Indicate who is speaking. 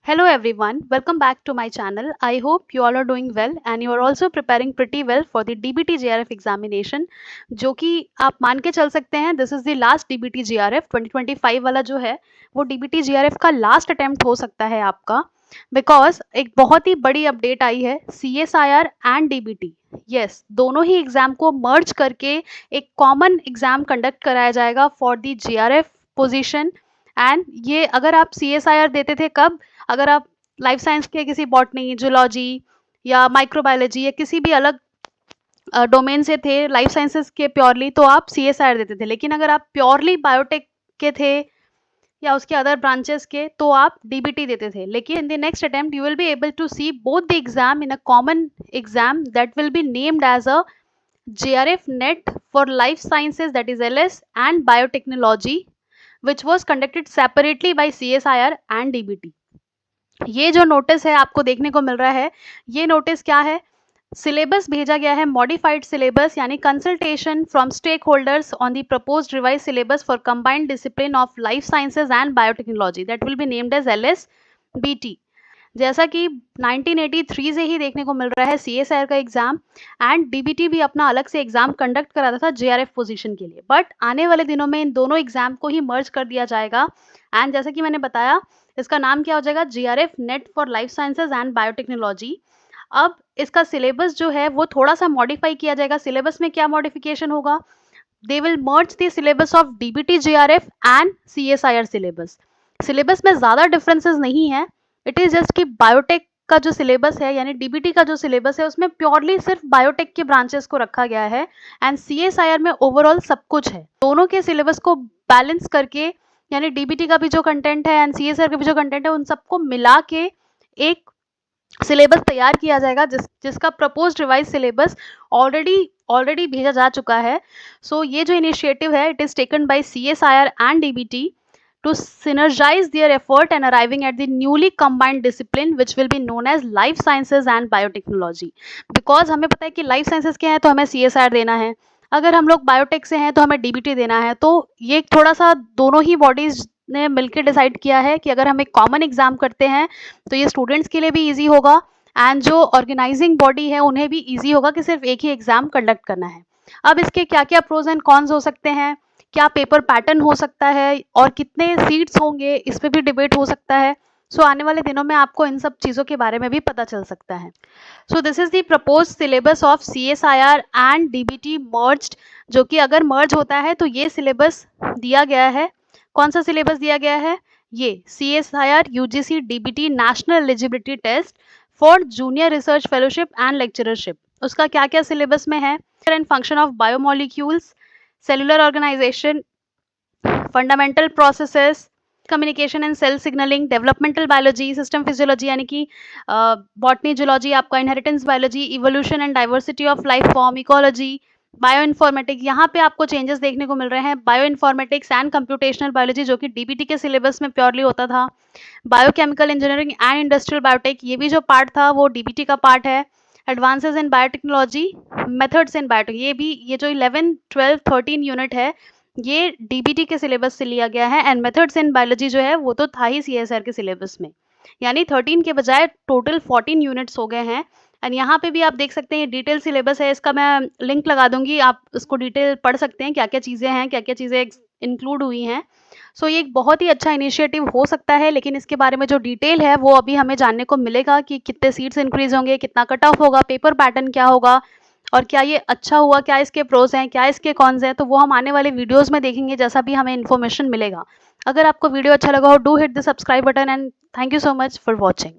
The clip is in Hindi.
Speaker 1: Hello everyone, welcome back to my channel. I hope you all are doing well and you are also preparing pretty well for the DBT JRF examination, जो कि आप मान के चल सकते हैं this is the last DBT JRF 2025 वाला जो है वो DBT JRF का लास्ट अटेम्प्ट हो सकता है आपका, बिकॉज एक बहुत ही बड़ी अपडेट आई है CSIR एंड DBT. यस, दोनों ही एग्जाम को मर्ज करके एक कॉमन एग्जाम कंडक्ट कराया जाएगा for the JRF position. And ये अगर आप CSIR देते थे कब, अगर आप लाइफ साइंस के किसी बॉटनी, जूलॉजी या माइक्रोबायोलॉजी या किसी भी अलग डोमेन से थे लाइफ साइंसेस के प्योरली, तो आप CSIR देते थे. लेकिन अगर आप प्योरली बायोटेक के थे या उसके अदर ब्रांचेस के तो आप DBT देते थे. लेकिन in the next attempt you will be able to see both the exam in a common exam that will be named as a JRF NET for life sciences, that is LS, and biotechnology, which was conducted separately by CSIR and DBT. ये जो नोटिस है आपको देखने को मिल रहा है, ये नोटिस क्या है, सिलेबस भेजा गया है मॉडिफाइड सिलेबस यानी consultation from stakeholders on the proposed revise syllabus for combined discipline of life sciences and biotechnology that will be named as LSBT. जैसा कि 1983 से ही देखने को मिल रहा है CSIR का एग्जाम एंड DBT भी अपना अलग से एग्जाम कंडक्ट कराता था JRF पोजीशन के लिए, बट आने वाले दिनों में इन दोनों एग्जाम को ही मर्ज कर दिया जाएगा. एंड जैसा कि मैंने बताया, इसका नाम क्या हो जाएगा, JRF NET for life sciences and biotechnology. अब इसका सिलेबस जो है वो थोड़ा सा मॉडिफाई किया जाएगा. सिलेबस में क्या मॉडिफिकेशन होगा, they will merge the syllabus of DBT JRF and CSIR syllabus. Syllabus में ज़्यादा डिफरेंसेस नहीं है, इट इज़ जस्ट कि बायोटेक का जो सिलेबस है यानी DBT का जो सिलेबस है उसमें प्योरली सिर्फ बायोटेक के ब्रांचेस को रखा गया है एंड CSIR में ओवरऑल सब कुछ है. दोनों के सिलेबस को बैलेंस करके यानी DBT का भी जो कंटेंट है एंड CSIR का भी जो कंटेंट है उन सबको मिला के एक सिलेबस तैयार किया जाएगा जिसका प्रपोज्ड रिवाइज सिलेबस ऑलरेडी भेजा जा चुका है. सो ये जो इनिशिएटिव है it is taken by CSIR and DBT to synergize their effort and arriving at the newly combined discipline which will be known as life sciences and biotechnology. Because हमें पता है कि life sciences के हैं तो हमें CSIR देना है, अगर हम लोग बायोटेक से हैं तो हमें DBT देना है. तो ये थोड़ा सा दोनों ही बॉडीज ने मिलकर डिसाइड किया है कि अगर हम एक कॉमन एग्जाम करते हैं तो ये स्टूडेंट्स के लिए भी ईजी होगा एंड जो ऑर्गेनाइजिंग बॉडी है उन्हें भी ईजी होगा कि सिर्फ एक ही एग्जाम कंडक्ट करना है. अब इसके क्या क्या प्रोज एंड कॉन्स हो सकते हैं, क्या पेपर पैटर्न हो सकता है और कितने सीट्स होंगे, इस पे भी डिबेट हो सकता है. सो आने वाले दिनों में आपको इन सब चीज़ों के बारे में भी पता चल सकता है. So this is the propose syllabus of CSIR and DBT merged, जो कि अगर मर्ज होता है तो ये सिलेबस दिया गया है. कौन सा सिलेबस दिया गया है, ये CSIR UGC DBT national eligibility test for junior research fellowship and lectureship. उसका क्या क्या सिलेबस में है, and function of biomolecules, cellular organisation, fundamental processes, communication and cell signalling, developmental biology, system physiology यानी कि बॉटनी, जूलॉजी, आपका inheritance biology, evolution and diversity of life form, ecology, bioinformatics. यहाँ पे आपको चेंजेस देखने को मिल रहे हैं, bioinformatics and computational biology जो कि DBT के सिलेबस में प्योरली होता था, biochemical engineering and industrial biotech, ये भी जो पार्ट था वो DBT का पार्ट है, advances in biotechnology, methods in biotech, ये जो 11, 12, 13 यूनिट है ये DBT के सिलेबस से लिया गया है. एंड मेथड्स इन बायोलॉजी जो है वो तो था ही CSIR के सिलेबस में, यानी 13 के बजाय टोटल 14 यूनिट्स हो गए हैं. एंड यहाँ पे भी आप देख सकते हैं ये डिटेल सिलेबस है, इसका मैं लिंक लगा दूंगी, आप इसको डिटेल पढ़ सकते हैं क्या क्या चीज़ें हैं, क्या क्या चीज़ें इंक्लूड हुई हैं. सो ये एक बहुत ही अच्छा इनिशिएटिव हो सकता है, लेकिन इसके बारे में जो डिटेल है वो अभी हमें जानने को मिलेगा कि कितने सीट्स इंक्रीज होंगे, कितना कट ऑफ होगा, पेपर पैटर्न क्या होगा और क्या ये अच्छा हुआ, क्या इसके प्रोज हैं, क्या इसके कॉन्स हैं. तो वो हम आने वाले वीडियोस में देखेंगे जैसा भी हमें इन्फॉर्मेशन मिलेगा. अगर आपको वीडियो अच्छा लगा हो, do hit the subscribe button and thank you so much for watching.